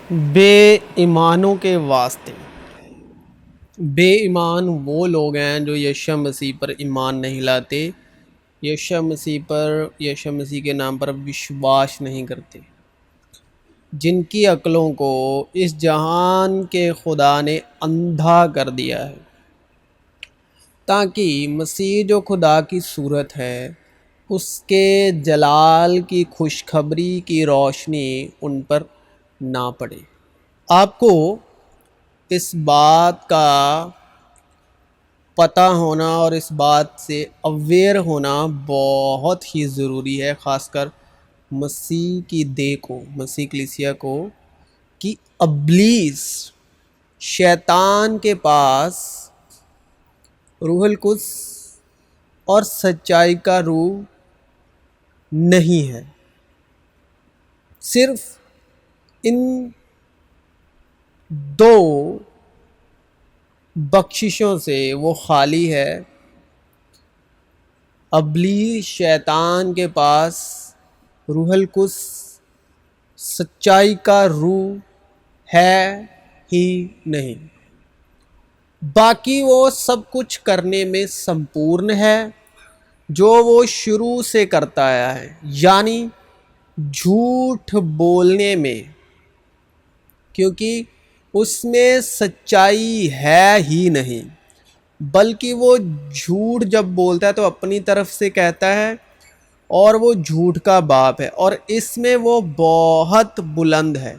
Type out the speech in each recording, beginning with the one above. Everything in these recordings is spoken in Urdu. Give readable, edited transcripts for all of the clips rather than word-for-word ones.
بے ایمانوں کے واسطے۔ بے ایمان وہ لوگ ہیں جو یشوع مسیح پر ایمان نہیں لاتے، یشوع مسیح کے نام پر وشواس نہیں کرتے، جن کی عقلوں کو اس جہان کے خدا نے اندھا کر دیا ہے، تاکہ مسیح جو خدا کی صورت ہے اس کے جلال کی خوشخبری کی روشنی ان پر نہ پڑے۔ آپ کو اس بات کا پتہ ہونا اور اس بات سے اویئر ہونا بہت ہی ضروری ہے، خاص کر مسیح کی دیہ کو، مسیح کلیسیا کو، کہ ابلیس شیطان کے پاس روح القدس اور سچائی کا روح نہیں ہے، صرف ان دو بخششوں سے وہ خالی ہے۔ ابلیس شیطان کے پاس روح القدس سچائی کا روح ہے ہی نہیں، باقی وہ سب کچھ کرنے میں سمپورن ہے جو وہ شروع سے کرتا آیا ہے، یعنی جھوٹ بولنے میں، کیونکہ اس میں سچائی ہے ہی نہیں، بلکہ وہ جھوٹ جب بولتا ہے تو اپنی طرف سے کہتا ہے اور وہ جھوٹ کا باپ ہے، اور اس میں وہ بہت بلند ہے،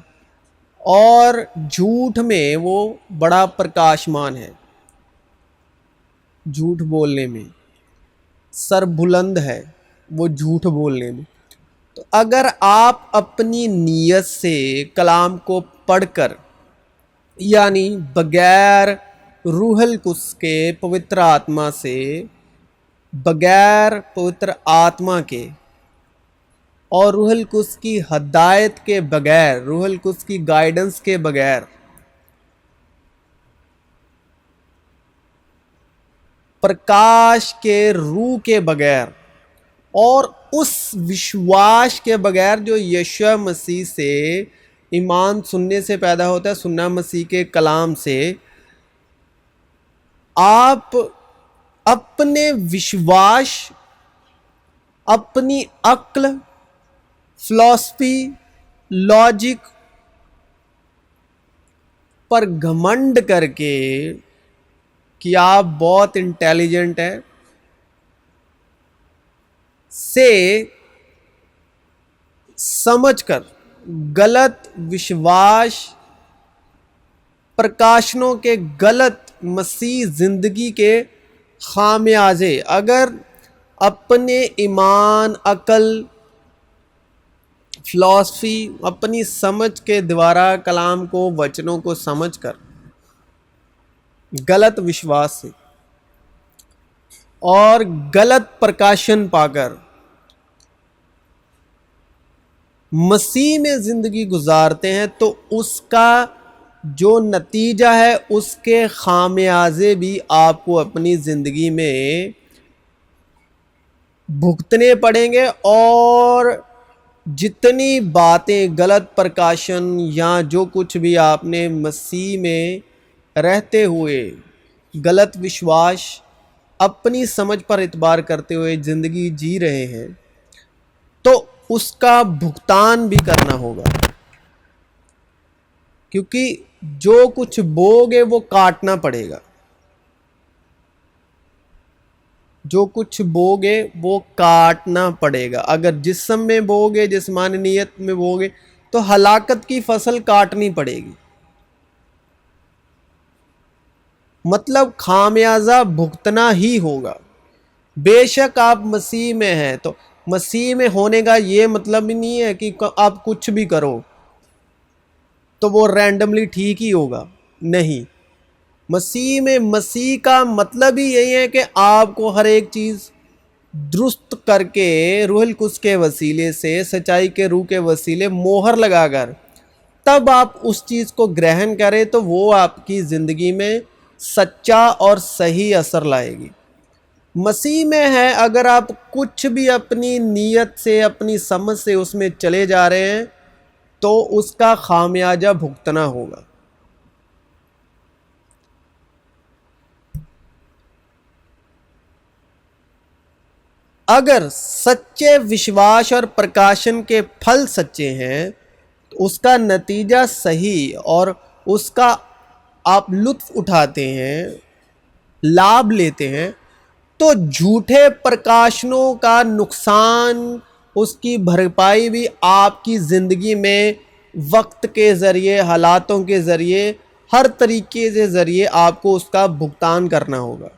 اور جھوٹ میں وہ بڑا پرکاشمان ہے، جھوٹ بولنے میں سر بلند ہے وہ جھوٹ بولنے میں۔ تو اگر آپ اپنی نیت سے کلام کو پڑھ کر، یعنی بغیر روح القدس کے پوتر آتما سے، بغیر پوتر آتما کے اور روح القدس کی ہدایت کے بغیر، روح القدس کی گائیڈنس کے بغیر، پرکاش کے روح کے بغیر، اور اس وشواس کے بغیر جو یشوع مسیح سے ایمان سننے سے پیدا ہوتا ہے، سننا مسیح کے کلام سے، آپ اپنے وشواس، اپنی عقل، فلسفی، لاجک پر گھمنڈ کر کے کہ آپ بہت انٹیلیجنٹ ہیں سے سمجھ کر غلط وشواس، پرکاشنوں کے غلط مسیح زندگی کے خامیازے اگر اپنے ایمان، عقل، فلسفی، اپنی سمجھ کے دوارا کلام کو، وچنوں کو سمجھ کر غلط وشواس سے اور غلط پرکاشن پا کر مسیح میں زندگی گزارتے ہیں، تو اس کا جو نتیجہ ہے اس کے خامیازے بھی آپ کو اپنی زندگی میں بھگتنے پڑیں گے، اور جتنی باتیں غلط پرکاشن یا جو کچھ بھی آپ نے مسیح میں رہتے ہوئے غلط وشواس، اپنی سمجھ پر اعتبار کرتے ہوئے زندگی جی رہے ہیں، تو اس کا بھگتان بھی کرنا ہوگا، کیونکہ جو کچھ بوگے وہ کاٹنا پڑے گا، جو کچھ بوگے وہ کاٹنا پڑے گا۔ اگر جسم میں بوگے، جسمانی نیت میں بوگے، تو ہلاکت کی فصل کاٹنی پڑے گی، مطلب خامیازہ بھگتنا ہی ہوگا۔ بے شک آپ مسیح میں ہیں، تو مسیح میں ہونے کا یہ مطلب ہی نہیں ہے کہ آپ کچھ بھی کرو تو وہ رینڈملی ٹھیک ہی ہوگا، نہیں۔ مسیح میں، مسیح کا مطلب ہی یہی ہے کہ آپ کو ہر ایک چیز درست کر کے روح القدس کے وسیلے سے، سچائی کے روح کے وسیلے مہر لگا کر تب آپ اس چیز کو گرہن کریں، تو وہ آپ کی زندگی میں سچا اور صحیح اثر لائے گی۔ مسیح میں ہے، اگر آپ کچھ بھی اپنی نیت سے، اپنی سمجھ سے اس میں چلے جا رہے ہیں، تو اس کا خامیازہ بھگتنا ہوگا۔ اگر سچے وشواس اور پرکاشن کے پھل سچے ہیں تو اس کا نتیجہ صحیح اور اس کا آپ لطف اٹھاتے ہیں، لابھ لیتے ہیں، تو جھوٹے پرکاشنوں کا نقصان، اس کی بھرپائی بھی آپ کی زندگی میں وقت کے ذریعے، حالاتوں کے ذریعے، ہر طریقے کے ذریعے آپ کو اس کا بھگتان کرنا ہوگا۔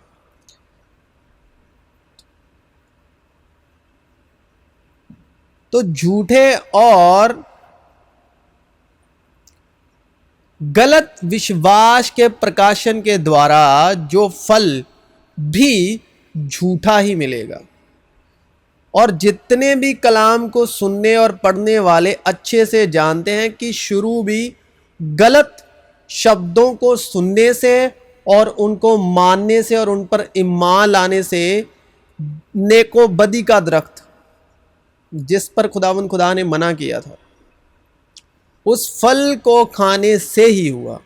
تو جھوٹے اور غلط وشواس کے پرکاشن کے دوارا جو پھل بھی جھوٹا ہی ملے گا، اور جتنے بھی کلام کو سننے اور پڑھنے والے اچھے سے جانتے ہیں کہ شروع بھی غلط شبدوں کو سننے سے اور ان کو ماننے سے اور ان پر ایمان لانے سے، نیک و بدی کا درخت جس پر خدا نے منع کیا تھا، اس پھل کو کھانے سے ہی ہوا۔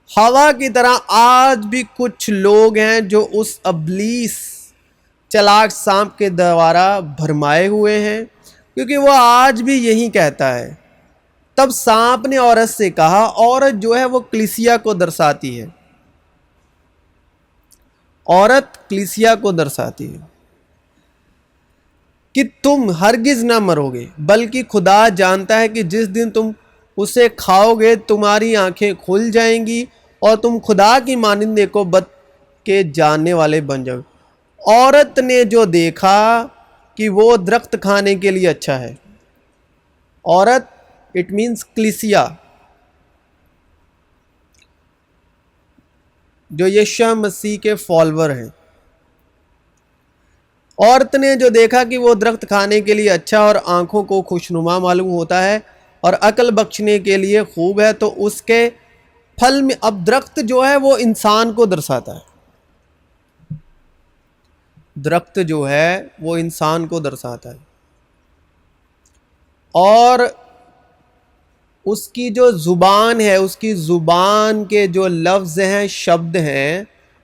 ہوا کی طرح آج بھی کچھ لوگ ہیں جو اس ابلیس چلاک سانپ کے دوارا بھرمائے ہوئے ہیں، کیونکہ وہ آج بھی یہی کہتا ہے۔ تب سانپ نے عورت سے کہا، عورت جو ہے وہ کلیسیا کو درساتی ہے، عورت کلیسیا کو درساتی ہے کہ تم ہرگز نہ مرو گے، بلکہ خدا جانتا ہے کہ جس دن تم اسے کھاؤ گے تمہاری آنکھیں کھل جائیں گی اور تم خدا کی مانند نیک و بد کے جاننے والے بن جاؤ۔ عورت نے جو دیکھا کہ وہ درخت کھانے کے لیے اچھا ہے، عورت اٹ مینس کلیسیا، جو یشوع مسیح کے فالوور ہیں۔ عورت نے جو دیکھا کہ وہ درخت کھانے کے لیے اچھا اور آنکھوں کو خوشنما معلوم ہوتا ہے اور عقل بخشنے کے لیے خوب ہے، تو اس کے پھل میں، اب درخت جو ہے وہ انسان کو درساتا ہے، درخت جو ہے وہ انسان کو درساتا ہے، اور اس کی جو زبان ہے، اس کی زبان کے جو لفظ ہیں، شبد ہیں،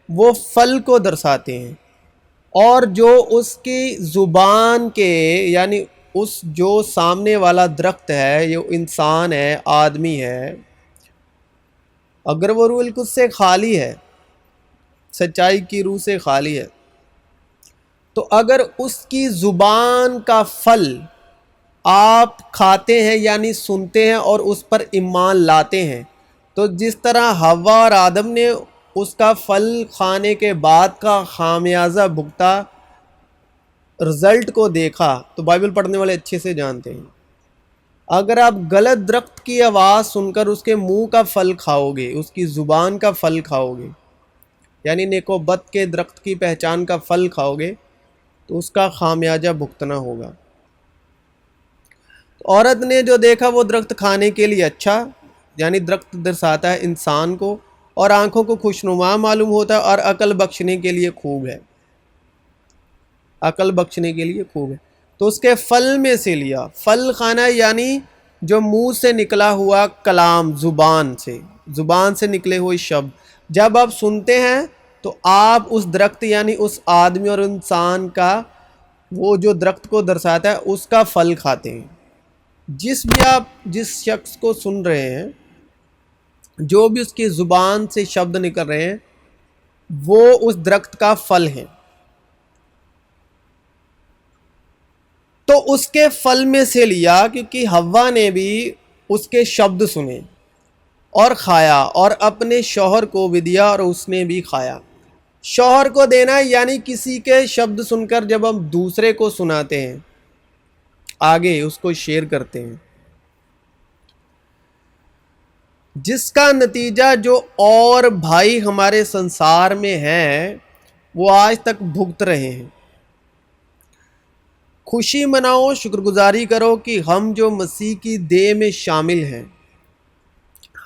وہ پھل کو درساتے ہیں، اور جو اس کی زبان کے، یعنی اس جو سامنے والا درخت ہے، یہ انسان ہے، آدمی ہے، اگر وہ روح القدس سے خالی ہے، سچائی کی روح سے خالی ہے، تو اگر اس کی زبان کا پھل آپ کھاتے ہیں، یعنی سنتے ہیں اور اس پر ایمان لاتے ہیں، تو جس طرح حوا اور آدم نے اس کا پھل کھانے کے بعد کا خامیازہ بھگتا، رزلٹ کو دیکھا، تو بائبل پڑھنے والے اچھے سے جانتے ہیں۔ اگر آپ غلط درخت کی آواز سن کر اس کے منہ کا پھل کھاؤ گے، اس کی زبان کا پھل کھاؤ گے، یعنی نیک و بد کے درخت کی پہچان کا پھل کھاؤ گے، تو اس کا خامیازہ بھگتنا ہوگا۔ عورت نے جو دیکھا وہ درخت کھانے کے لیے اچھا، یعنی درخت درساتا ہے انسان کو، اور آنکھوں کو خوشنما معلوم ہوتا ہے اور عقل بخشنے کے لیے خوب ہے، عقل بخشنے کے لیے خوب ہے، تو اس کے پھل میں سے لیا۔ پھل کھانا یعنی جو منہ سے نکلا ہوا کلام، زبان سے نکلے ہوئے شبد، جب آپ سنتے ہیں تو آپ اس درخت، یعنی اس آدمی اور انسان کا، وہ جو درخت کو درساتا ہے، اس کا پھل کھاتے ہیں۔ جس شخص کو سن رہے ہیں، جو بھی اس کی زبان سے شبد نکل رہے ہیں، وہ اس درخت کا پھل ہے، تو اس کے پھل میں سے لیا، کیونکہ حوا نے بھی اس کے شبد سنے اور کھایا اور اپنے شوہر کو بھی دیا اور اس نے بھی کھایا۔ شوہر کو دینا یعنی کسی کے شبد سن کر جب ہم دوسرے کو سناتے ہیں، آگے اس کو شیئر کرتے ہیں، جس کا نتیجہ جو اور بھائی ہمارے سنسار میں ہیں وہ آج تک بھگت رہے ہیں۔ خوشی مناؤ، شکر گزاری کرو کہ ہم جو مسیح کی دیہ میں شامل ہیں،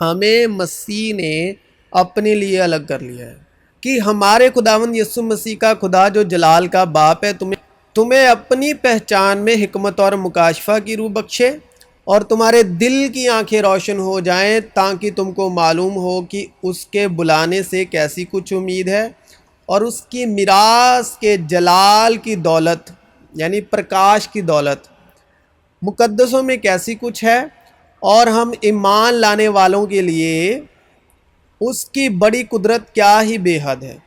ہمیں مسیح نے اپنے لیے الگ کر لیا ہے، کہ ہمارے خداوند یسوع مسیح کا خدا جو جلال کا باپ ہے تمہیں اپنی پہچان میں حکمت اور مکاشفہ کی روح بخشے، اور تمہارے دل کی آنکھیں روشن ہو جائیں تاکہ تم کو معلوم ہو کہ اس کے بلانے سے کیسی کچھ امید ہے اور اس کی میراث کے جلال کی دولت یعنی پرکاش کی دولت مقدسوں میں کیسی کچھ ہے، اور ہم ایمان لانے والوں کے لیے اس کی بڑی قدرت کیا ہی بے حد ہے۔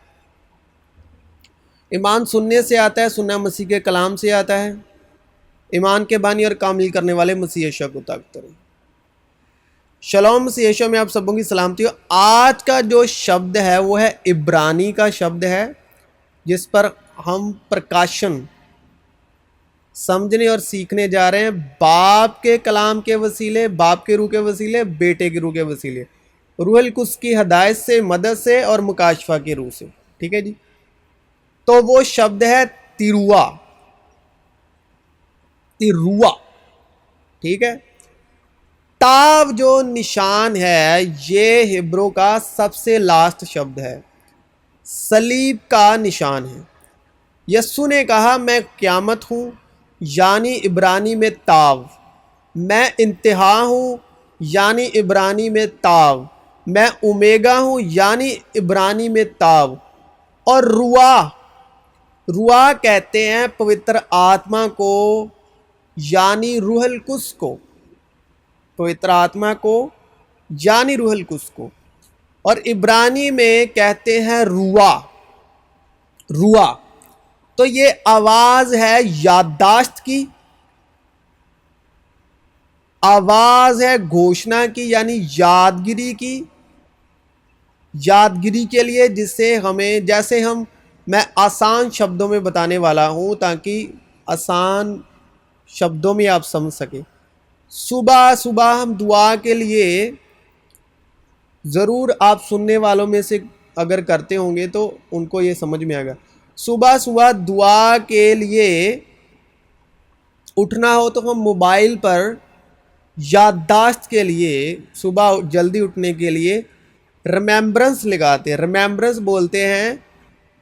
ایمان سننے سے آتا ہے، سننا مسیح کے کلام سے آتا ہے۔ ایمان کے بانی اور کامل کرنے والے مسیح یشوع کو طاقت کریں۔ شلوم، مسیح یشوع میں آپ سبوں کی سلامتی ہو۔ آج کا جو شبد ہے وہ ہے عبرانی کا شبد ہے، جس پر ہم پرکاشن سمجھنے اور سیکھنے جا رہے ہیں، باپ کے کلام کے وسیلے، باپ کے روح کے وسیلے، بیٹے کے روح کے وسیلے، روح القدس کی ہدایت سے، مدد سے اور مکاشفہ کی روح سے۔ ٹھیک ہے جی، تو وہ شبد ہے تیروا، تیروا، ٹھیک ہے۔ تاو جو نشان ہے یہ ہبرو کا سب سے لاسٹ شبد ہے، صلیب کا نشان ہے۔ یسوع نے کہا میں قیامت ہوں یعنی عبرانی میں تاو، میں انتہا ہوں یعنی عبرانی میں تاو، میں اومیگا ہوں یعنی عبرانی میں تاو، اور روا کہتے ہیں پوتر آتما کو یعنی روح القدس کو، پوتر آتما کو یعنی روح القدس کو، اور عبرانی میں کہتے ہیں روا۔ تو یہ آواز ہے یادداشت کی، آواز ہے گھوشنا کی یعنی یادگیری کی، یادگیری کے لیے جسے ہمیں جیسے میں آسان شبدوں میں بتانے والا ہوں تاکہ آسان شبدوں میں آپ سمجھ سکیں۔ صبح صبح ہم دعا کے لیے ضرور آپ سننے والوں میں سے اگر کرتے ہوں گے تو ان کو یہ سمجھ میں آئے گا۔ صبح صبح دعا کے لیے اٹھنا ہو تو ہم موبائل پر یادداشت کے لیے صبح جلدی اٹھنے کے لیے ریمیمبرنس لگاتے ہیں، ریمیمبرنس بولتے ہیں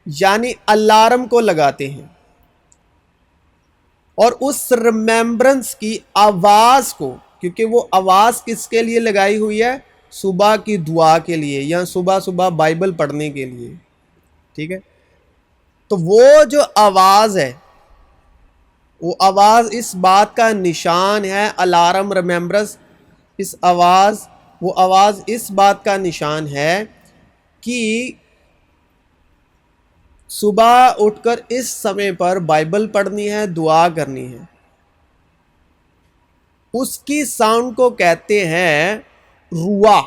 یعنی الارم کو لگاتے ہیں، اور اس ریمیمبرنس کی آواز کو، کیونکہ وہ آواز کس کے لیے لگائی ہوئی ہے؟ صبح کی دعا کے لیے یا صبح صبح بائبل پڑھنے کے لیے۔ ٹھیک ہے، تو وہ جو آواز ہے وہ آواز اس بات کا نشان ہے، الارم، ریمیمبرنس، وہ آواز اس بات کا نشان ہے کہ صبح اٹھ کر اس سمے پر بائبل پڑھنی ہے، دعا کرنی ہے۔ اس کی ساؤنڈ کو کہتے ہیں روا،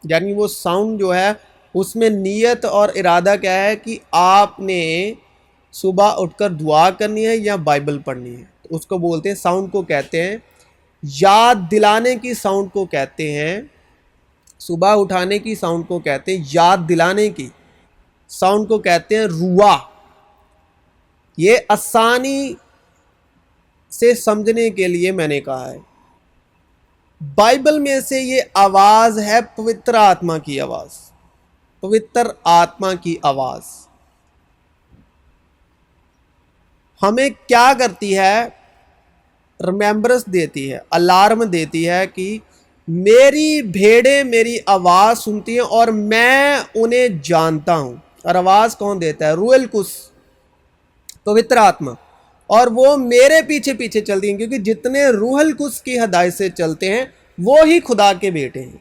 یعنی وہ ساؤنڈ جو ہے اس میں نیت اور ارادہ کیا ہے کہ آپ نے صبح اٹھ کر دعا کرنی ہے یا بائبل پڑھنی ہے، تو اس کو بولتے ہیں، ساؤنڈ کو کہتے ہیں، یاد دلانے کی ساؤنڈ کو کہتے ہیں، صبح اٹھانے کی ساؤنڈ کو کہتے ہیں، یاد دلانے کی ساؤنڈ کو کہتے ہیں روا۔ یہ آسانی سے سمجھنے کے لیے میں نے کہا ہے۔ بائبل میں سے یہ آواز ہے پوتر آتما کی آواز، پوتر آتما کی آواز ہمیں کیا کرتی ہے؟ ریمیمبرنس دیتی ہے، الارم دیتی ہے کہ میری بھیڑیں میری آواز سنتی ہیں اور میں انہیں جانتا ہوں۔ اور آواز کون دیتا ہے؟ روح القدس، پوتر آتما، اور وہ میرے پیچھے پیچھے چلتی ہیں، کیونکہ جتنے روح القدس کی ہدایت سے چلتے ہیں وہ ہی خدا کے بیٹے ہیں۔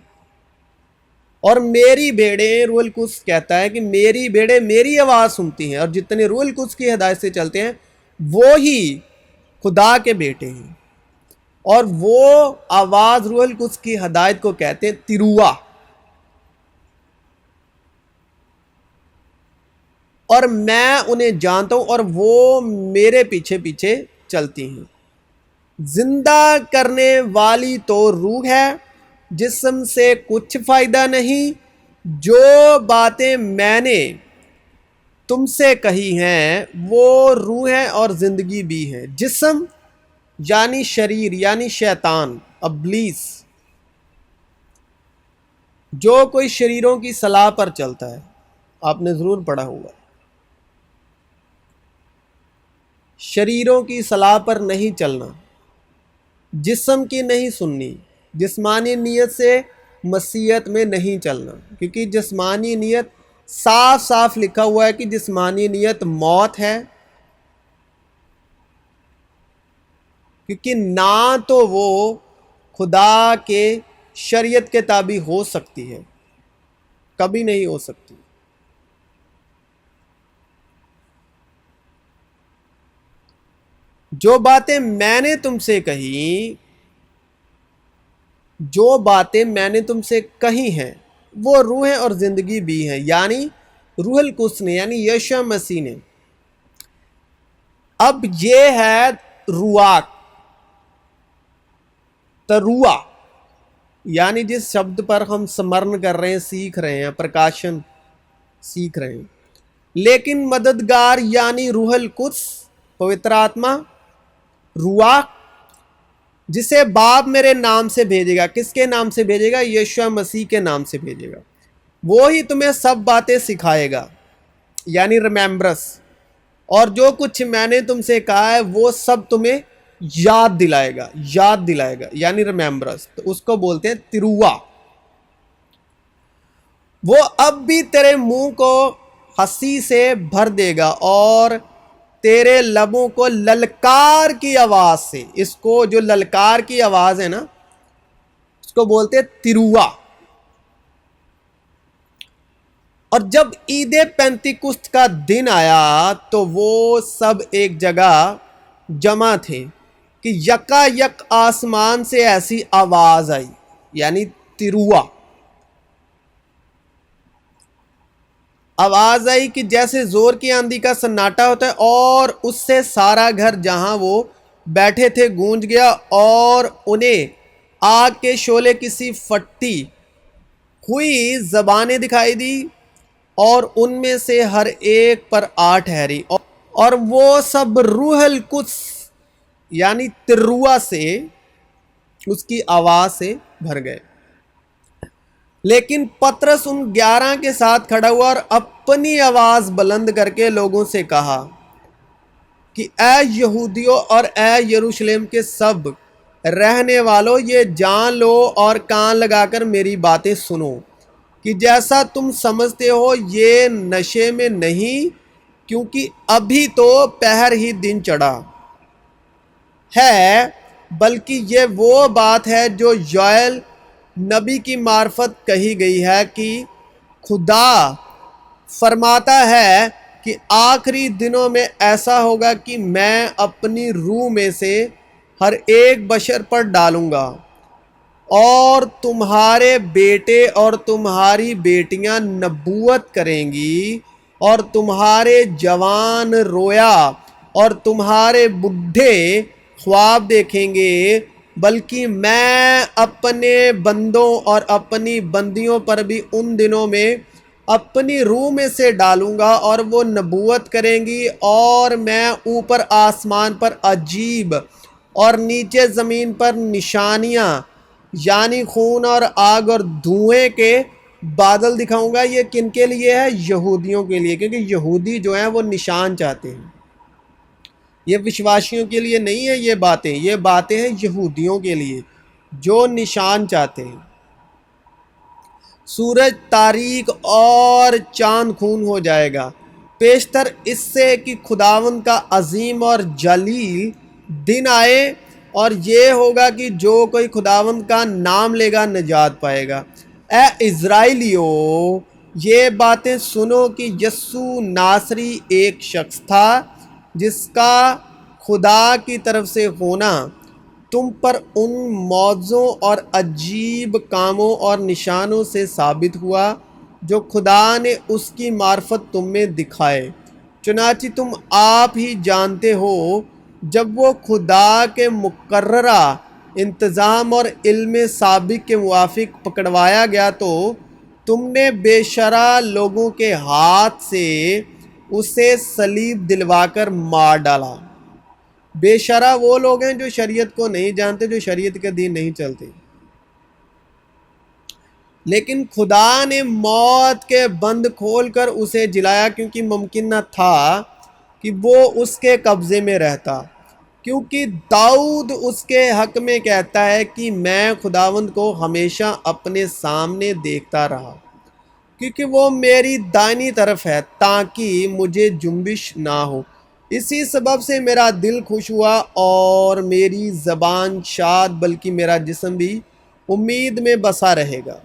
اور میری بھیڑیں، روح القدس کہتا ہے کہ میری بھیڑیں میری آواز سنتی ہیں، اور جتنے روح القدس کی ہدایت سے چلتے ہیں وہ ہی خدا کے بیٹے ہیں۔ اور وہ آواز روح القدس کی ہدایت کو کہتے ہیں تیروا، اور میں انہیں جانتا ہوں اور وہ میرے پیچھے پیچھے چلتی ہیں۔ زندہ کرنے والی تو روح ہے، جسم سے کچھ فائدہ نہیں۔ جو باتیں میں نے تم سے کہی ہیں وہ روح ہے اور زندگی بھی ہے۔ جسم یعنی شریر یعنی شیطان، ابلیس، جو کوئی شریروں کی صلاح پر چلتا ہے، آپ نے ضرور پڑھا ہوگا، شریروں کی صلاح پر نہیں چلنا، جسم کی نہیں سننی، جسمانی نیت سے مسیحت میں نہیں چلنا، کیونکہ جسمانی نیت صاف صاف لکھا ہوا ہے کہ جسمانی نیت موت ہے، کیونکہ نہ تو وہ خدا کے شریعت کے تابع ہو سکتی ہے، کبھی نہیں ہو سکتی۔ جو باتیں میں نے تم سے کہی، جو باتیں میں نے تم سے کہی ہیں وہ روح اور زندگی بھی ہیں، یعنی روح القدس نے، یعنی یشوع مسیح نے۔ اب یہ ہے رواق، تروا، یعنی جس شبد پر ہم سمرن کر رہے ہیں، سیکھ رہے ہیں، پرکاشن سیکھ رہے ہیں۔ لیکن مددگار یعنی روح القدس، پوتر آتما، رواق، جسے باپ میرے نام سے بھیجے گا۔ کس کے نام سے بھیجے گا؟ یشوع مسیح کے نام سے بھیجے گا۔ وہی تمہیں سب باتیں سکھائے گا، یعنی ریمیمبرس، اور جو کچھ میں نے تم سے کہا ہے وہ سب تمہیں یاد دلائے گا، یاد دلائے گا، یعنی ریمیمبرس، تو اس کو بولتے ہیں تروا۔ وہ اب بھی تیرے منہ کو ہنسی سے بھر دے گا اور تیرے لبوں کو للکار کی آواز سے، اس کو جو للکار کی آواز ہے نا، اس کو بولتے ہیں تروا۔ اور جب عید پینتیکست کا دن آیا تو وہ سب ایک جگہ جمع تھے کہ یکا یک آسمان سے ایسی آواز آئی، یعنی تروا، آواز آئی کہ جیسے زور کی آندھی کا سناٹا ہوتا ہے، اور اس سے سارا گھر جہاں وہ بیٹھے تھے گونج گیا، اور انہیں آگ کے شعلے کی سی پھٹتی ہوئی زبانیں دکھائی دی، اور ان میں سے ہر ایک پر آ ٹھہری، اور وہ سب روح القدس یعنی تروا سے، اس کی آواز سے بھر گئے۔ لیکن پطرس ان 11 کے ساتھ کھڑا ہوا اور اپنی آواز بلند کر کے لوگوں سے کہا کہ اے یہودیوں اور اے یروشلم کے سب رہنے والوں، یہ جان لو اور کان لگا کر میری باتیں سنو کہ جیسا تم سمجھتے ہو یہ نشے میں نہیں، کیونکہ ابھی تو پہر ہی دن چڑھا ہے، بلکہ یہ وہ بات ہے جو یوئیل نبی کی معرفت کہی گئی ہے کہ خدا فرماتا ہے کہ آخری دنوں میں ایسا ہوگا کہ میں اپنی روح میں سے ہر ایک بشر پر ڈالوں گا، اور تمہارے بیٹے اور تمہاری بیٹیاں نبوت کریں گی، اور تمہارے جوان رویا اور تمہارے بڈھے خواب دیکھیں گے، بلکہ میں اپنے بندوں اور اپنی بندیوں پر بھی ان دنوں میں اپنی روح میں سے ڈالوں گا، اور وہ نبوت کریں گی، اور میں اوپر آسمان پر عجیب اور نیچے زمین پر نشانیاں، یعنی خون اور آگ اور دھوئیں کے بادل دکھاؤں گا۔ یہ کن کے لیے ہے؟ یہودیوں کے لیے، کیونکہ یہودی جو ہیں وہ نشان چاہتے ہیں۔ یہ وشواسیوں کے لیے نہیں ہے یہ باتیں ہیں یہودیوں کے لیے جو نشان چاہتے ہیں۔ سورج تاریک اور چاند خون ہو جائے گا، پیشتر اس سے کہ خداوند کا عظیم اور جلیل دن آئے، اور یہ ہوگا کہ جو کوئی خداوند کا نام لے گا نجات پائے گا۔ اے اسرائیلیو، یہ باتیں سنو کہ یسوع ناصری ایک شخص تھا جس کا خدا کی طرف سے ہونا تم پر ان معجزوں اور عجیب کاموں اور نشانوں سے ثابت ہوا جو خدا نے اس کی معرفت تم میں دکھائے۔ چنانچہ تم آپ ہی جانتے ہو جب وہ خدا کے مقررہ انتظام اور علم سابق کے موافق پکڑوایا گیا تو تم نے بے شرع لوگوں کے ہاتھ سے اسے صلیب دلوا کر مار ڈالا۔ بے شرع وہ لوگ ہیں جو شریعت کو نہیں جانتے، جو شریعت کے دین نہیں چلتے، لیکن خدا نے موت کے بند کھول کر اسے جلایا، کیونکہ ممکن نہ تھا کہ وہ اس کے قبضے میں رہتا۔ کیونکہ داؤد اس کے حق میں کہتا ہے کہ میں خداوند کو ہمیشہ اپنے سامنے دیکھتا رہا، کیونکہ وہ میری دائنی طرف ہے تاکہ مجھے جنبش نہ ہو۔ اسی سبب سے میرا دل خوش ہوا اور میری زبان شاد، بلکہ میرا جسم بھی امید میں بسا رہے گا،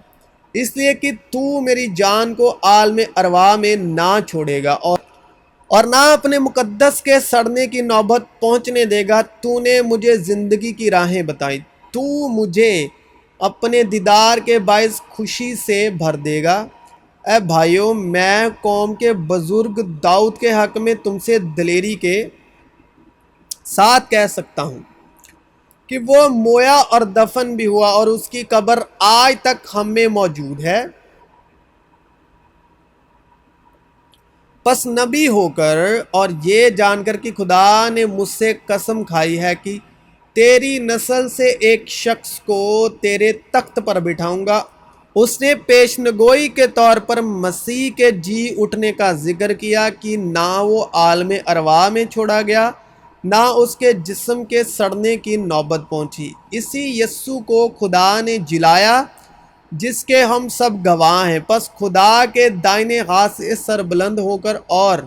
اس لیے کہ تو میری جان کو عالم ارواح میں نہ چھوڑے گا اور نہ اپنے مقدس کے سڑنے کی نوبت پہنچنے دے گا۔ تو نے مجھے زندگی کی راہیں بتائیں، تو مجھے اپنے دیدار کے باعث خوشی سے بھر دے گا۔ اے بھائیو، میں قوم کے بزرگ داؤد کے حق میں تم سے دلیری کے ساتھ کہہ سکتا ہوں کہ وہ مویا اور دفن بھی ہوا اور اس کی قبر آج تک ہم میں موجود ہے۔ پس نبی ہو کر اور یہ جان کر کہ خدا نے مجھ سے قسم کھائی ہے کہ تیری نسل سے ایک شخص کو تیرے تخت پر بٹھاؤں گا، اس نے پیشنگوئی کے طور پر مسیح کے جی اٹھنے کا ذکر کیا کہ نہ وہ عالم ارواح میں چھوڑا گیا، نہ اس کے جسم کے سڑنے کی نوبت پہنچی۔ اسی یسوع کو خدا نے جلایا جس کے ہم سب گواہ ہیں۔ پس خدا کے دائنے ہاتھ سے سربلند ہو کر اور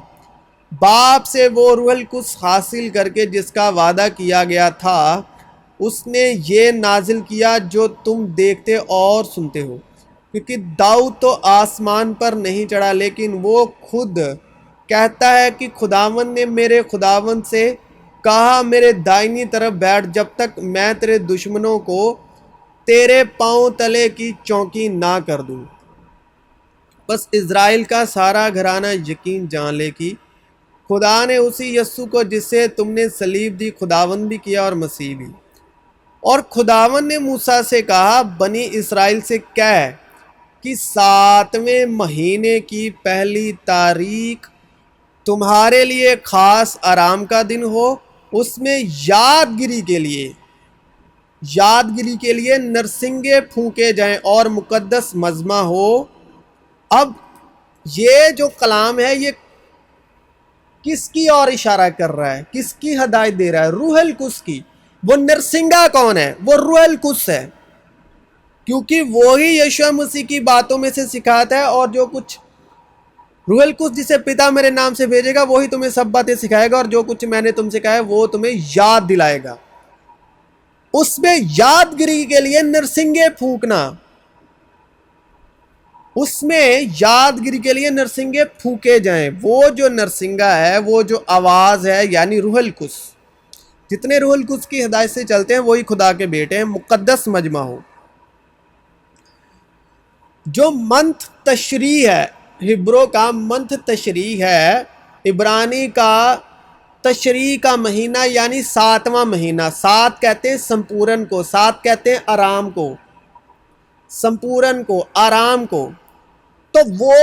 باپ سے وہ روح القدس حاصل کر کے جس کا وعدہ کیا گیا تھا، اس نے یہ نازل کیا جو تم دیکھتے اور سنتے ہو۔ کیونکہ داؤد تو آسمان پر نہیں چڑھا، لیکن وہ خود کہتا ہے کہ خداوند نے میرے خداوند سے کہا میرے دائنی طرف بیٹھ جب تک میں تیرے دشمنوں کو تیرے پاؤں تلے کی چوکی نہ کر دوں۔ بس اسرائیل کا سارا گھرانہ یقین جان لے کہ خدا نے اسی یسوع کو جس سے تم نے صلیب دی خداوند بھی کیا اور مسیح بھی۔ اور خداوند نے موسیٰ سے کہا بنی اسرائیل سے کہہ کہ 7ویں مہینے کی پہلی تاریخ تمہارے لیے خاص آرام کا دن ہو، اس میں یادگیری کے لیے نرسنگے پھونکے جائیں اور مقدس مجمع ہو۔ اب یہ جو کلام ہے یہ کس کی اور اشارہ کر رہا ہے، کس کی ہدایت دے رہا ہے؟ روح القدس کی۔ وہ نرسنگا کون ہے؟ وہ روح القدس ہے، کیونکہ وہی یشوع مسیح کی باتوں میں سے سکھاتا ہے، اور جو کچھ روح القدس جسے پتا میرے نام سے بھیجے گا وہی تمہیں سب باتیں سکھائے گا، اور جو کچھ میں نے تم سے کہا ہے وہ تمہیں یاد دلائے گا۔ اس میں یادگیری کے لیے نرسنگے پھونکنا، اس میں یادگیری کے لیے نرسنگے پھونکے جائیں۔ وہ جو نرسنگا ہے، وہ جو آواز ہے، یعنی روح القدس۔ جتنے روح القدس کی ہدایت سے چلتے ہیں وہی خدا کے بیٹے ہیں۔ مقدس مجمع ہو۔ جو منتھ تشریح ہے، ہبرو کا منتھ تشریح ہے، عبرانی کا تشریح کا مہینہ یعنی 7واں مہینہ۔ 7 کہتے ہیں سمپورن کو، 7 کہتے ہیں آرام کو، سمپورن کو، آرام کو۔ تو وہ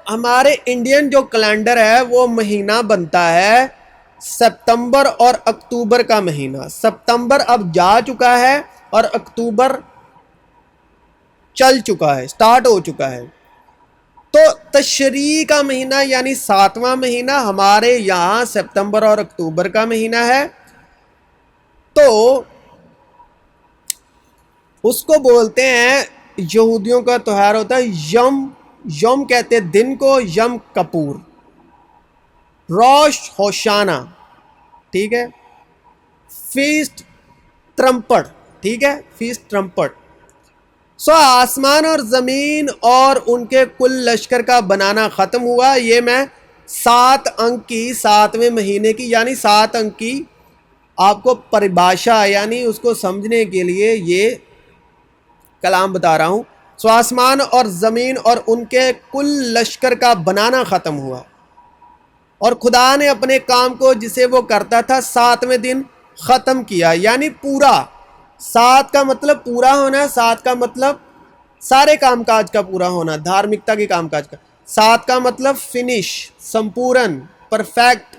ہمارے انڈین جو کیلنڈر ہے وہ مہینہ بنتا ہے ستمبر اور اکتوبر کا مہینہ۔ ستمبر اب جا چکا ہے اور اکتوبر چل چکا ہے، سٹارٹ ہو چکا ہے۔ تو تشریح کا مہینہ یعنی 7واں مہینہ ہمارے یہاں ستمبر اور اکتوبر کا مہینہ ہے۔ تو اس کو بولتے ہیں، یہودیوں کا تہوار ہوتا ہے یوم کہتے ہیں دن کو، یم کپور، روش ہوشانہ، ٹھیک ہے، فیسٹ ٹرمپٹ، ٹھیک ہے، فیسٹ ٹرمپٹ۔ آسمان اور زمین اور ان کے کل لشکر کا بنانا ختم ہوا۔ یہ میں 7 انک کی 7ویں مہینے کی یعنی 7 انک کی آپ کو پریبھاشا یعنی اس کو سمجھنے کے لیے یہ کلام بتا رہا ہوں۔ آسمان اور زمین اور ان کے کل لشکر کا بنانا ختم ہوا، اور خدا نے اپنے کام کو جسے وہ کرتا تھا 7ویں دن ختم کیا، یعنی پورا۔ 7 کا مطلب پورا ہونا، 7 کا مطلب سارے کام کاج کا پورا ہونا، دھارمکتا کے کام کاج کا۔ 7 کا مطلب فنش، سمپورن، پرفیکٹ۔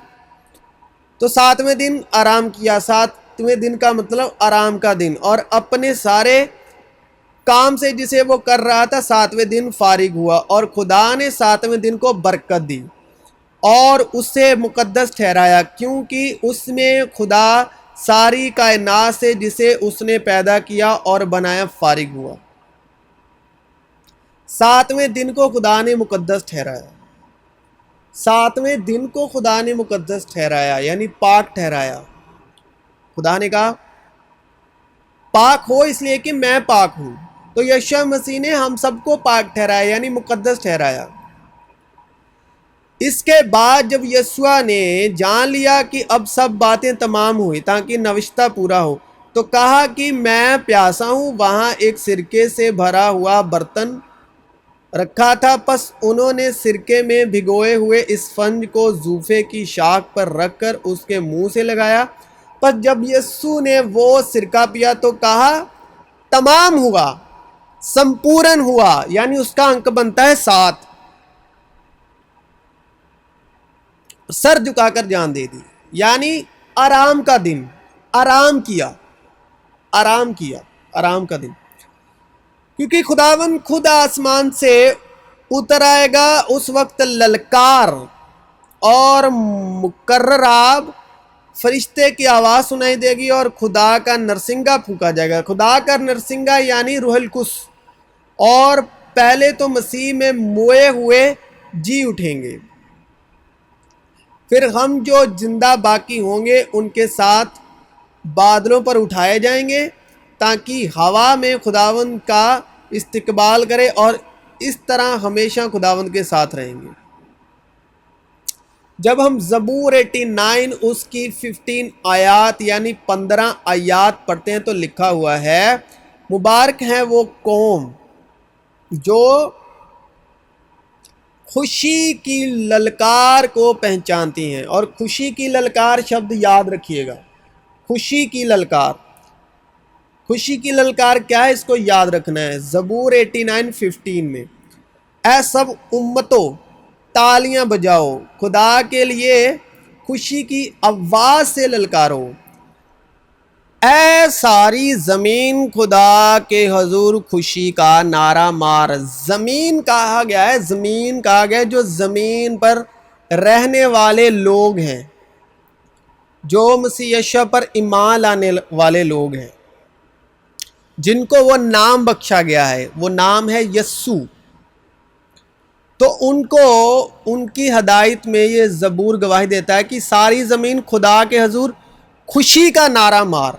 تو 7ویں دن آرام کیا، 7ویں دن کا مطلب آرام کا دن، اور اپنے سارے کام سے جسے وہ کر رہا تھا 7ویں دن فارغ ہوا، اور خدا نے 7ویں دن کو برکت دی اور اسے مقدس ٹھہرایا، کیونکہ اس میں خدا ساری کائنات سے جسے اس نے پیدا کیا اور بنایا فارغ ہوا۔ ساتویں دن کو خدا نے مقدس ٹھہرایا، ساتویں دن کو خدا نے مقدس ٹھہرایا یعنی پاک ٹھہرایا۔ خدا نے کہا پاک ہو اس لیے کہ میں پاک ہوں، تو یسوع مسیح نے ہم سب کو پاک ٹھہرایا یعنی مقدس ٹھہرایا۔ اس کے بعد جب یسوع نے جان لیا کہ اب سب باتیں تمام ہوئی تاکہ نوشتہ پورا ہو، تو کہا کہ میں پیاسا ہوں۔ وہاں ایک سرکے سے بھرا ہوا برتن رکھا تھا، پس انہوں نے سرکے میں بھگوئے ہوئے اسفنج کو زوفے کی شاخ پر رکھ کر اس کے منہ سے لگایا۔ پس جب یسوع نے وہ سرکہ پیا تو کہا تمام ہوا، سمپورن ہوا، یعنی اس کا انک بنتا ہے 7۔ سر جھکا کر جان دے دی، یعنی آرام کا دن، آرام کیا، آرام کیا، آرام کا دن، کیونکہ خداوند خود آسمان سے اتر آئے گا۔ اس وقت للکار اور مقرر آب فرشتے کی آواز سنائی دے گی اور خدا کا نرسنگا پھونکا جائے گا۔ خدا کا نرسنگا یعنی روح القدس، اور پہلے تو مسیح میں موئے ہوئے جی اٹھیں گے، پھر ہم جو زندہ باقی ہوں گے ان کے ساتھ بادلوں پر اٹھائے جائیں گے تاکہ ہوا میں خداوند کا استقبال کرے، اور اس طرح ہمیشہ خداوند کے ساتھ رہیں گے۔ جب ہم زبور 89 اس کی 15 آیات یعنی 15 آیات پڑھتے ہیں تو لکھا ہوا ہے مبارک ہیں وہ قوم جو خوشی کی للکار کو پہچانتی ہیں۔ اور خوشی کی للکار شبد یاد رکھیے گا، خوشی کی للکار، خوشی کی للکار کیا ہے اس کو یاد رکھنا ہے۔ زبور 89:15 میں اے سب امتوں تالیاں بجاؤ، خدا کے لیے خوشی کی آواز سے للکارو، اے ساری زمین خدا کے حضور خوشی کا نعرہ مار۔ زمین کہا گیا ہے، زمین کہا گیا ہے جو زمین پر رہنے والے لوگ ہیں، جو مسیح یسوع پر ایمان لانے والے لوگ ہیں، جن کو وہ نام بخشا گیا ہے، وہ نام ہے یسوع۔ تو ان کو ان کی ہدایت میں یہ زبور گواہی دیتا ہے کہ ساری زمین خدا کے حضور خوشی کا نعرہ مار،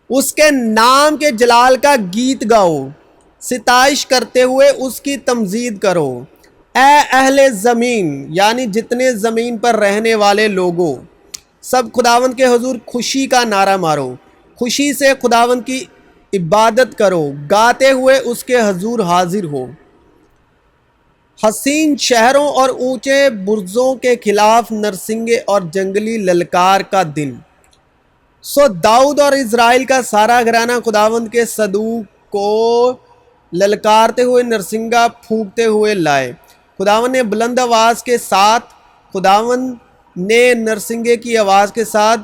اس کے نام کے جلال کا گیت گاؤ، ستائش کرتے ہوئے اس کی تمجید کرو۔ اے اہل زمین یعنی جتنے زمین پر رہنے والے لوگوں، سب خداوند کے حضور خوشی کا نعرہ مارو، خوشی سے خداوند کی عبادت کرو، گاتے ہوئے اس کے حضور حاضر ہو۔ حسین شہروں اور اونچے برجوں کے خلاف نرسنگے اور جنگلی للکار کا دن۔ سو داؤد اور اسرائیل کا سارا گھرانہ خداوند کے صدوق کو للکارتے ہوئے نرسنگا پھونکتے ہوئے لائے۔ خداوند نے بلند آواز کے ساتھ، خداوند نے نرسنگے کی آواز کے ساتھ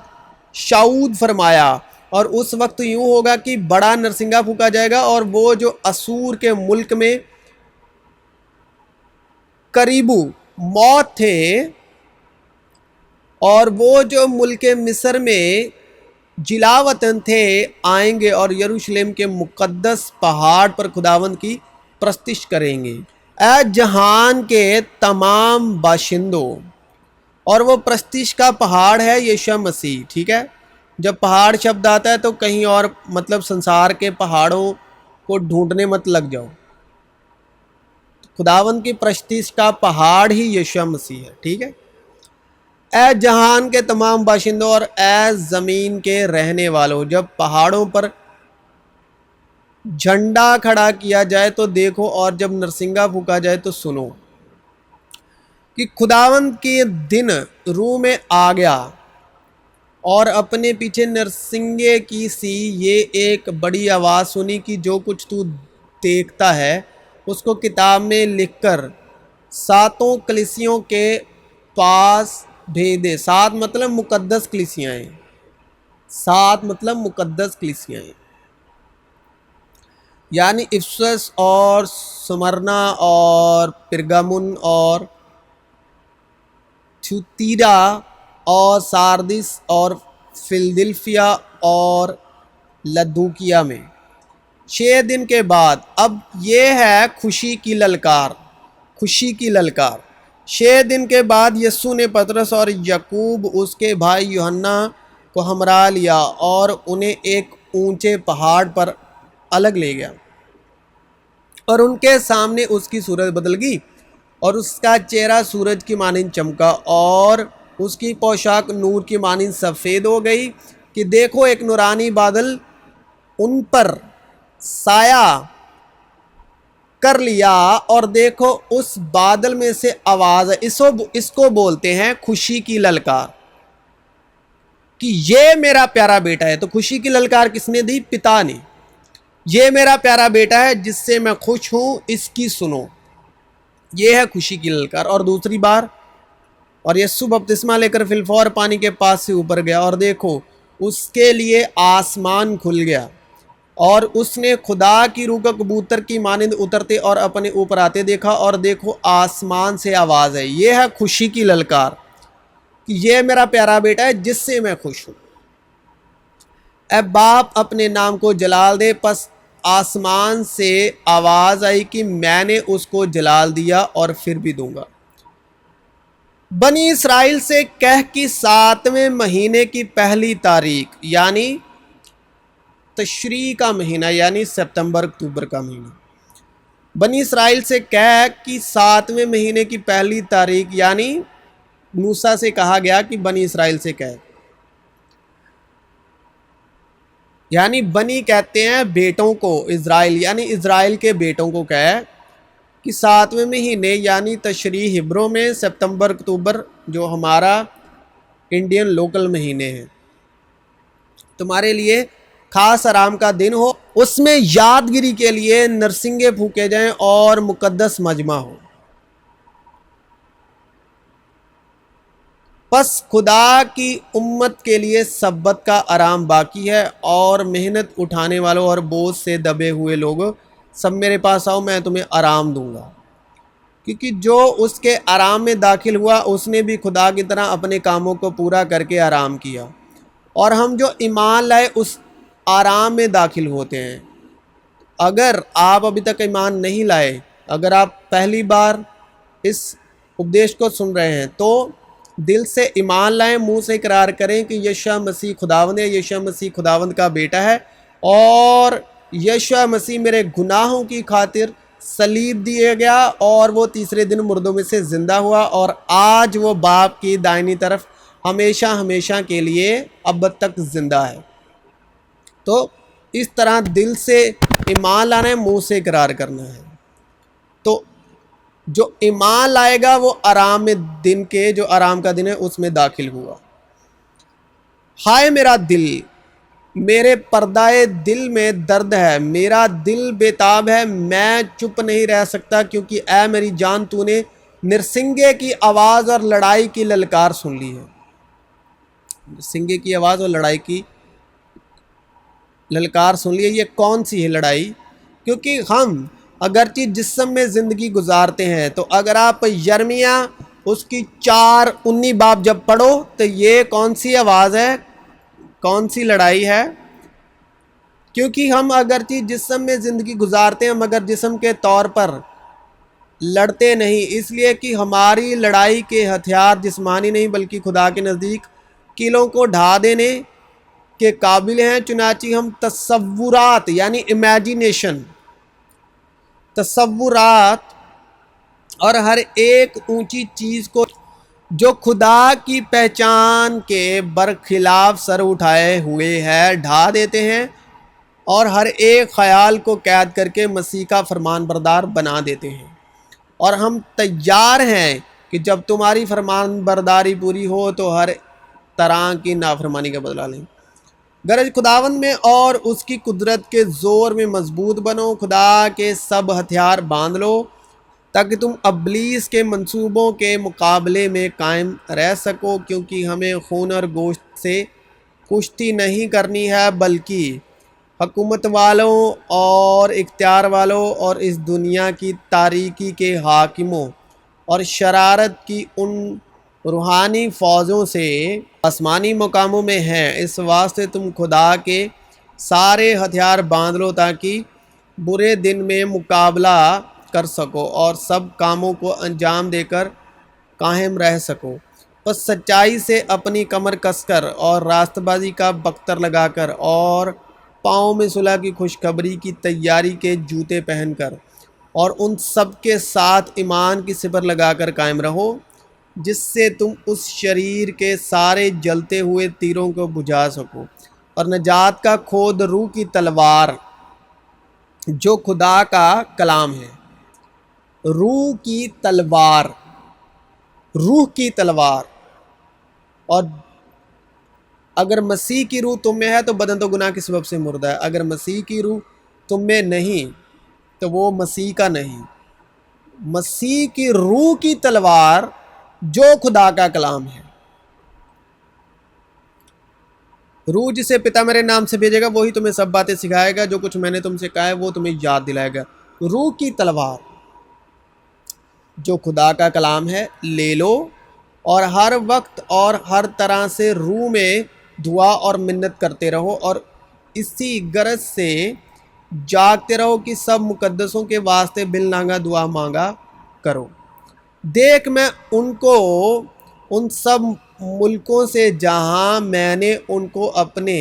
شعود فرمایا، اور اس وقت یوں ہوگا کہ بڑا نرسنگا پھونکا جائے گا، اور وہ جو اسور کے ملک میں قریبو موت تھے اور وہ جو ملک مصر میں جلا وطن تھے آئیں گے اور یروشلم کے مقدس پہاڑ پر خداوند کی پرستش کریں گے۔ اے جہان کے تمام باشندوں، اور وہ پرستش کا پہاڑ ہے یسوع مسیح، ٹھیک ہے؟ جب پہاڑ شبد آتا ہے تو کہیں اور مطلب سنسار کے پہاڑوں کو ڈھونڈنے مت لگ جاؤ، خداوند کی پرستش کا پہاڑ ہی یسوع مسیح ہے، ٹھیک ہے؟ اے جہان کے تمام باشندوں اور اے زمین کے رہنے والوں، جب پہاڑوں پر جھنڈا کھڑا کیا جائے تو دیکھو، اور جب نرسنگا پھونکا جائے تو سنو، کہ خداوند کی دن روح میں آ گیا، اور اپنے پیچھے نرسنگے کی سی یہ ایک بڑی آواز سنی کہ جو کچھ تو دیکھتا ہے اس کو کتاب میں لکھ کر 7 کلیسیوں کے پاس بھیج دے۔ 7 مطلب مقدس کلیسیاں ہیں، 7 مطلب مقدس کلیسیاں ہیں، یعنی افسس اور سمرنا اور پرگامن اور تھیوتیرا اور ساردس اور فلدلفیا اور لدوکیا میں۔ 6 دن کے بعد، اب یہ ہے خوشی کی للکار، خوشی کی للکار۔ 6 دن کے بعد یسوع نے پطرس اور یعقوب اس کے بھائی یوحنا کو ہمراہ لیا اور انہیں ایک اونچے پہاڑ پر الگ لے گیا، اور ان کے سامنے اس کی صورت بدل گئی، اور اس کا چہرہ سورج کی مانند چمکا، اور اس کی پوشاک نور کی مانند سفید ہو گئی کہ دیکھو ایک نورانی بادل ان پر سایہ کر لیا، اور دیکھو اس بادل میں سے آواز ہے۔ اس کو بولتے ہیں خوشی کی للکار، کہ یہ میرا پیارا بیٹا ہے۔ تو خوشی کی للکار کس نے دی؟ پتا نے۔ یہ میرا پیارا بیٹا ہے جس سے میں خوش ہوں، اس کی سنو۔ یہ ہے خوشی کی للکار۔ اور دوسری بار، اور یسوع بپتسمہ لے کر فی الفور پانی کے پاس سے اوپر گیا، اور دیکھو اس کے لیے آسمان کھل گیا، اور اس نے خدا کی روح کو کبوتر کی مانند اترتے اور اپنے اوپر آتے دیکھا، اور دیکھو آسمان سے آواز ہے۔ یہ ہے خوشی کی للکار، کہ یہ میرا پیارا بیٹا ہے جس سے میں خوش ہوں۔ اے باپ اپنے نام کو جلال دے۔ پس آسمان سے آواز آئی کہ میں نے اس کو جلال دیا اور پھر بھی دوں گا۔ بنی اسرائیل سے کہہ کہ 7ویں مہینے کی پہلی تاریخ، یعنی تشریع کا مہینہ، یعنی ستمبر اکتوبر کا مہینہ، بنی اسرائیل سے کہہ کہ 7ویں مہینے کی پہلی تاریخ، یعنی موسیٰ سے کہا گیا کہ بنی اسرائیل سے کہہ، یعنی بنی کہتے ہیں بیٹوں کو، اسرائیل یعنی اسرائیل کے بیٹوں کو کہے کہ 7ویں مہینے یعنی تشریع ہبروں میں ستمبر اکتوبر جو ہمارا انڈین لوکل مہینے ہیں، تمہارے لیے خاص آرام کا دن ہو، اس میں یادگیری کے لیے نرسنگے پھونکے جائیں اور مقدس مجمع ہو۔ پس خدا کی امت کے لیے سبت کا آرام باقی ہے، اور محنت اٹھانے والوں اور بوجھ سے دبے ہوئے لوگوں سب میرے پاس آؤ، میں تمہیں آرام دوں گا۔ کیونکہ جو اس کے آرام میں داخل ہوا اس نے بھی خدا کی طرح اپنے کاموں کو پورا کر کے آرام کیا، اور ہم جو ایمان لائے اس آرام میں داخل ہوتے ہیں۔ اگر آپ ابھی تک ایمان نہیں لائے، اگر آپ پہلی بار اس اپدیش کو سن رہے ہیں، تو دل سے ایمان لائیں، منہ سے اقرار کریں کہ یشوع مسیح خداوند ہے، یشوع مسیح خداوند کا بیٹا ہے، اور یشوع مسیح میرے گناہوں کی خاطر صلیب دیے گیا، اور وہ تیسرے دن مردوں میں سے زندہ ہوا، اور آج وہ باپ کی دائنی طرف ہمیشہ ہمیشہ کے لیے ابد تک زندہ ہے۔ تو اس طرح دل سے ایمان لانا ہے، منہ سے اقرار کرنا ہے۔ تو جو ایمان لائے گا وہ آرام میں دن کے جو آرام کا دن ہے اس میں داخل ہوا۔ ہائے میرا دل، میرے پردائے دل میں درد ہے، میرا دل بےتاب ہے، میں چپ نہیں رہ سکتا، کیونکہ اے میری جان تو نے نرسنگے کی آواز اور لڑائی کی للکار سن لی ہے۔ نرسنگے کی آواز اور لڑائی کی للکار سن لی ہے۔ یہ کون سی ہے لڑائی؟ کیونکہ ہم اگرچہ جسم میں زندگی گزارتے ہیں، تو اگر آپ یرمیہ اس کی 4:19 باب جب پڑھو تو یہ کون سی آواز ہے، کون سی لڑائی ہے؟ کیونکہ ہم اگرچہ جسم میں زندگی گزارتے ہیں مگر جسم کے طور پر لڑتے نہیں، اس لیے کہ ہماری لڑائی کے ہتھیار جسمانی نہیں بلکہ خدا کے نزدیک کیلوں کو ڈھا دینے کے قابل ہیں۔ چنانچہ ہم تصورات یعنی امیجینیشن، تصورات اور ہر ایک اونچی چیز کو جو خدا کی پہچان کے برخلاف سر اٹھائے ہوئے ہے ڈھا دیتے ہیں، اور ہر ایک خیال کو قید کر کے مسیح کا فرمان بردار بنا دیتے ہیں، اور ہم تیار ہیں کہ جب تمہاری فرمان برداری پوری ہو تو ہر طرح کی نافرمانی کا بدلہ لیں۔ غرض خداوند میں اور اس کی قدرت کے زور میں مضبوط بنو، خدا کے سب ہتھیار باندھ لو، تاکہ تم ابلیس کے منصوبوں کے مقابلے میں قائم رہ سکو، کیونکہ ہمیں خون اور گوشت سے کشتی نہیں کرنی ہے بلکہ حکومت والوں اور اختیار والوں اور اس دنیا کی تاریکی کے حاکموں اور شرارت کی ان روحانی فوجوں سے آسمانی مقاموں میں ہیں، اس واسطے تم خدا کے سارے ہتھیار باندھ لو تاکہ برے دن میں مقابلہ کر سکو اور سب کاموں کو انجام دے کر قائم رہ سکو۔ بس سچائی سے اپنی کمر کس کر اور راست بازی کا بختر لگا کر اور پاؤں میں صلح کی خوشخبری کی تیاری کے جوتے پہن کر اور ان سب کے ساتھ ایمان کی سپر لگا کر قائم رہو جس سے تم اس شریر کے سارے جلتے ہوئے تیروں کو بجھا سکو، اور نجات کا کھود روح کی تلوار جو خدا کا کلام ہے۔ روح کی تلوار، روح کی تلوار۔ اور اگر مسیح کی روح تم میں ہے تو بدن تو گناہ کے سبب سے مردہ ہے، اگر مسیح کی روح تم میں نہیں تو وہ مسیح کا نہیں۔ مسیح کی روح کی تلوار جو خدا کا کلام ہے۔ روح جسے پتا میرے نام سے بھیجے گا وہی تمہیں سب باتیں سکھائے گا، جو کچھ میں نے تم سے کہا ہے وہ تمہیں یاد دلائے گا۔ روح کی تلوار جو خدا کا کلام ہے لے لو اور ہر وقت اور ہر طرح سے روح میں دعا اور منت کرتے رہو اور اسی غرض سے جاگتے رہو کہ سب مقدسوں کے واسطے بالناگہ دعا مانگا کرو۔ دیکھ میں ان کو ان سب ملکوں سے جہاں میں نے ان کو اپنے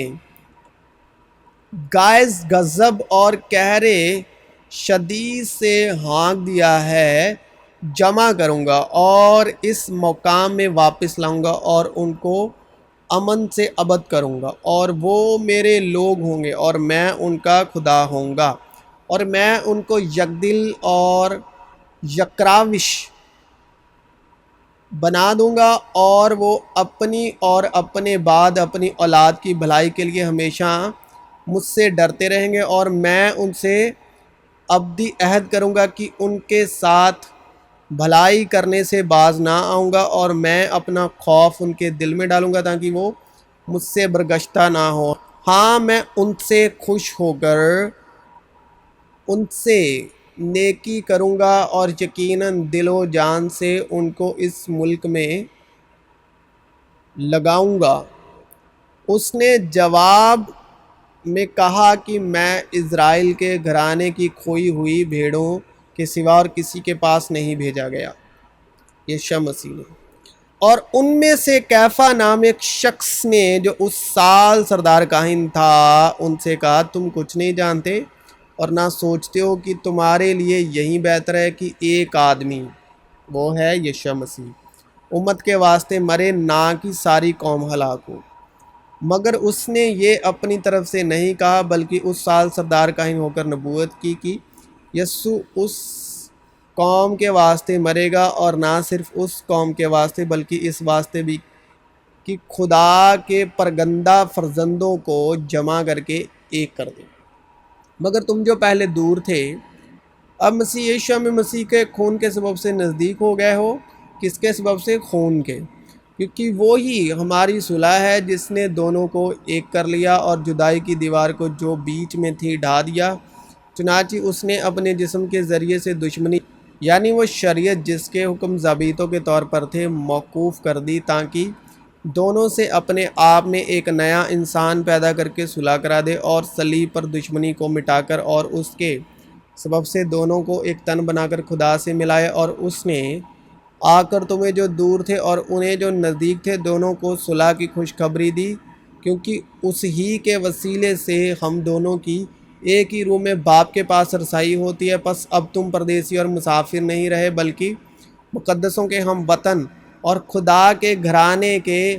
غائز غضب اور قہر شدید سے ہانک دیا ہے جمع کروں گا اور اس مقام میں واپس لاؤں گا اور ان کو امن سے ابد کروں گا، اور وہ میرے لوگ ہوں گے اور میں ان کا خدا ہوں گا، اور میں ان کو یکدل اور یکراوش بنا دوں گا، اور وہ اپنی اور اپنے بعد اپنی اولاد کی بھلائی کے لیے ہمیشہ مجھ سے ڈرتے رہیں گے، اور میں ان سے ابدی عہد کروں گا کہ ان کے ساتھ بھلائی کرنے سے باز نہ آؤں گا، اور میں اپنا خوف ان کے دل میں ڈالوں گا تاکہ وہ مجھ سے برگشتہ نہ ہو۔ ہاں میں ان سے خوش ہو کر ان سے نیکی کروں گا اور یقیناً دل و جان سے ان کو اس ملک میں لگاؤں گا۔ اس نے جواب میں کہا کہ میں اسرائیل کے گھرانے کی کھوئی ہوئی بھیڑوں کے سوا اور کسی کے پاس نہیں بھیجا گیا، یشوع مسیح نے۔ اور ان میں سے کیفا نام ایک شخص نے جو اس سال سردار کاہن تھا ان سے کہا تم کچھ نہیں جانتے اور نہ سوچتے ہو کہ تمہارے لیے یہی بہتر ہے کہ ایک آدمی، وہ ہے یشوع مسیح، امت کے واسطے مرے نہ کہ ساری قوم ہلاک ہو۔ مگر اس نے یہ اپنی طرف سے نہیں کہا بلکہ اس سال سردار کاہن ہو کر نبوت کی کہ یسوع اس قوم کے واسطے مرے گا، اور نہ صرف اس قوم کے واسطے بلکہ اس واسطے بھی کہ خدا کے پرگندہ فرزندوں کو جمع کر کے ایک کر دے۔ مگر تم جو پہلے دور تھے اب مسیح یشوع میں مسیح کے خون کے سبب سے نزدیک ہو گئے ہو۔ کس کے سبب سے؟ خون کے، کیونکہ وہی ہماری صلح ہے جس نے دونوں کو ایک کر لیا اور جدائی کی دیوار کو جو بیچ میں تھی ڈھا دیا۔ چنانچہ اس نے اپنے جسم کے ذریعے سے دشمنی یعنی وہ شریعت جس کے حکم ضابطوں کے طور پر تھے موقوف کر دی، تاکہ دونوں سے اپنے آپ میں ایک نیا انسان پیدا کر کے صلح کرا دے اور صلیب پر دشمنی کو مٹا کر اور اس کے سبب سے دونوں کو ایک تن بنا کر خدا سے ملائے۔ اور اس نے آ کر تمہیں جو دور تھے اور انہیں جو نزدیک تھے دونوں کو صلح کی خوشخبری دی، کیونکہ اس ہی کے وسیلے سے ہم دونوں کی ایک ہی روح میں باپ کے پاس رسائی ہوتی ہے۔ پس اب تم پردیسی اور مسافر نہیں رہے بلکہ مقدسوں کے ہم وطن اور خدا کے گھرانے کے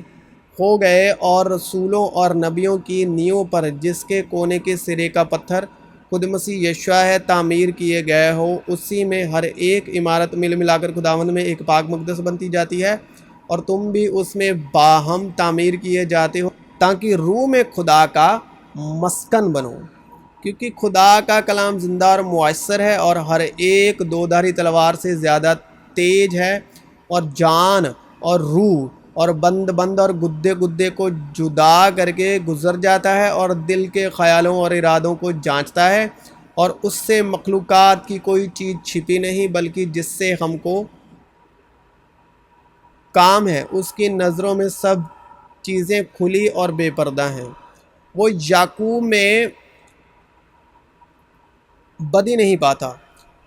ہو گئے، اور رسولوں اور نبیوں کی نیوں پر جس کے کونے کے سرے کا پتھر خود مسیح یشوع ہے تعمیر کیے گئے ہو، اسی میں ہر ایک عمارت مل ملا کر خداوند میں ایک پاک مقدس بنتی جاتی ہے، اور تم بھی اس میں باہم تعمیر کیے جاتے ہو تاکہ روح میں خدا کا مسکن بنو، کیونکہ خدا کا کلام زندہ اور مؤثر ہے اور ہر ایک دو دھاری تلوار سے زیادہ تیز ہے، اور جان اور روح اور بند اور گدے گدے کو جدا کر کے گزر جاتا ہے اور دل کے خیالوں اور ارادوں کو جانچتا ہے، اور اس سے مخلوقات کی کوئی چیز چھپی نہیں بلکہ جس سے ہم کو کام ہے، اس کی نظروں میں سب چیزیں کھلی اور بے پردہ ہیں۔ وہ یعقوب میں بدی نہیں پاتا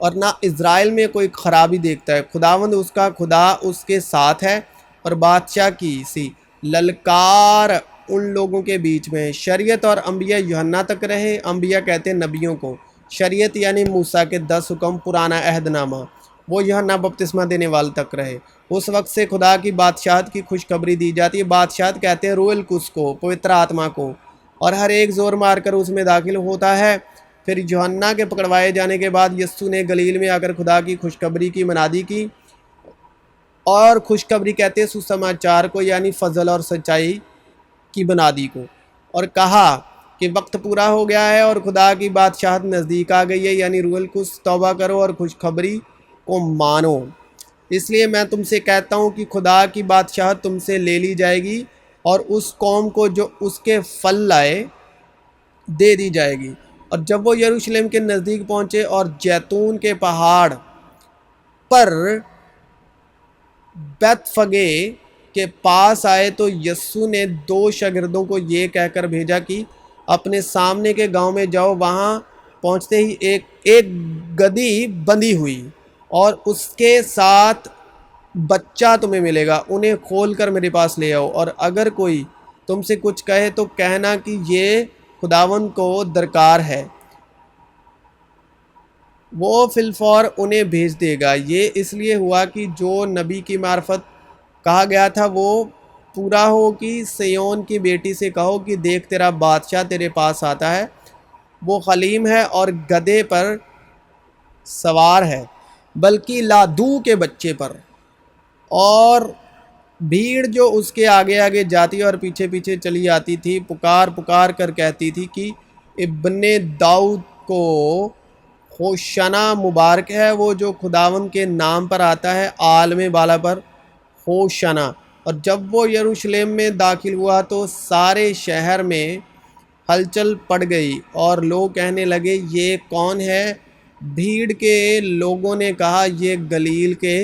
اور نہ اسرائیل میں کوئی خرابی دیکھتا ہے۔ خداوند اس کا خدا اس کے ساتھ ہے اور بادشاہ کی سی للکار ان لوگوں کے بیچ میں ہے۔ شریعت اور انبیاء یوحنا تک رہے۔ انبیاء کہتے ہیں نبیوں کو، شریعت یعنی موسیٰ کے 10 حکم، پرانا عہد نامہ، وہ یوحنا بپتسمہ دینے والے تک رہے۔ اس وقت سے خدا کی بادشاہت کی خوشخبری دی جاتی ہے۔ بادشاہت کہتے ہیں روح القدس کو، پوتر آتما کو، اور ہر ایک زور مار کر اس میں داخل ہوتا ہے۔ پھر یوحنا کے پکڑوائے جانے کے بعد یسوع نے گلیل میں آ کر خدا کی خوشخبری کی منادی کی، اور خوشخبری کہتے ہیں سسماچار کو، یعنی فضل اور سچائی کی منادی کو، اور کہا کہ وقت پورا ہو گیا ہے اور خدا کی بادشاہت نزدیک آ گئی ہے، یعنی روح القدس۔ توبہ کرو اور خوشخبری کو مانو۔ اس لیے میں تم سے کہتا ہوں کہ خدا کی بادشاہت تم سے لے لی جائے گی اور اس قوم کو جو اس کے پھل لائے دے دی جائے گی۔ اور جب وہ یروشلم کے نزدیک پہنچے اور زیتون کے پہاڑ پر بیت فگے کے پاس آئے تو یسوع نے 2 شاگردوں کو یہ کہہ کر بھیجا کہ اپنے سامنے کے گاؤں میں جاؤ۔ وہاں پہنچتے ہی ایک گدھی بندھی ہوئی اور اس کے ساتھ بچہ تمہیں ملے گا، انہیں کھول کر میرے پاس لے آؤ، اور اگر کوئی تم سے کچھ کہے تو کہنا کہ یہ خداوند کو درکار ہے، وہ فی الفور انہیں بھیج دے گا۔ یہ اس لیے ہوا کہ جو نبی کی معرفت کہا گیا تھا وہ پورا ہو کہ سیون کی بیٹی سے کہو کہ دیکھ تیرا بادشاہ تیرے پاس آتا ہے، وہ حلیم ہے اور گدھے پر سوار ہے، بلکہ لادو کے بچے پر۔ اور بھیڑ جو اس کے آگے آگے جاتی اور پیچھے پیچھے چلی آتی تھی پکار پکار کر کہتی تھی کہ ابن داؤد کو ہوشنا، مبارک ہے وہ جو خداوند کے نام پر آتا ہے، عالم بالا پر ہوشنا۔ اور جب وہ یروشلم میں داخل ہوا تو سارے شہر میں ہلچل پڑ گئی اور لوگ کہنے لگے یہ کون ہے؟ بھیڑ کے لوگوں نے کہا یہ گلیل کے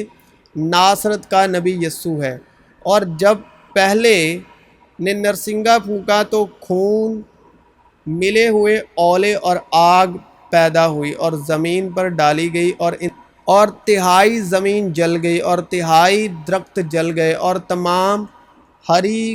ناصرت کا نبی یسوع ہے۔ اور جب پہلے نے نرسنگا پھونکا تو خون ملے ہوئے اولے اور آگ پیدا ہوئی اور زمین پر ڈالی گئی، اور تہائی زمین جل گئی اور تہائی درخت جل گئے اور تمام ہری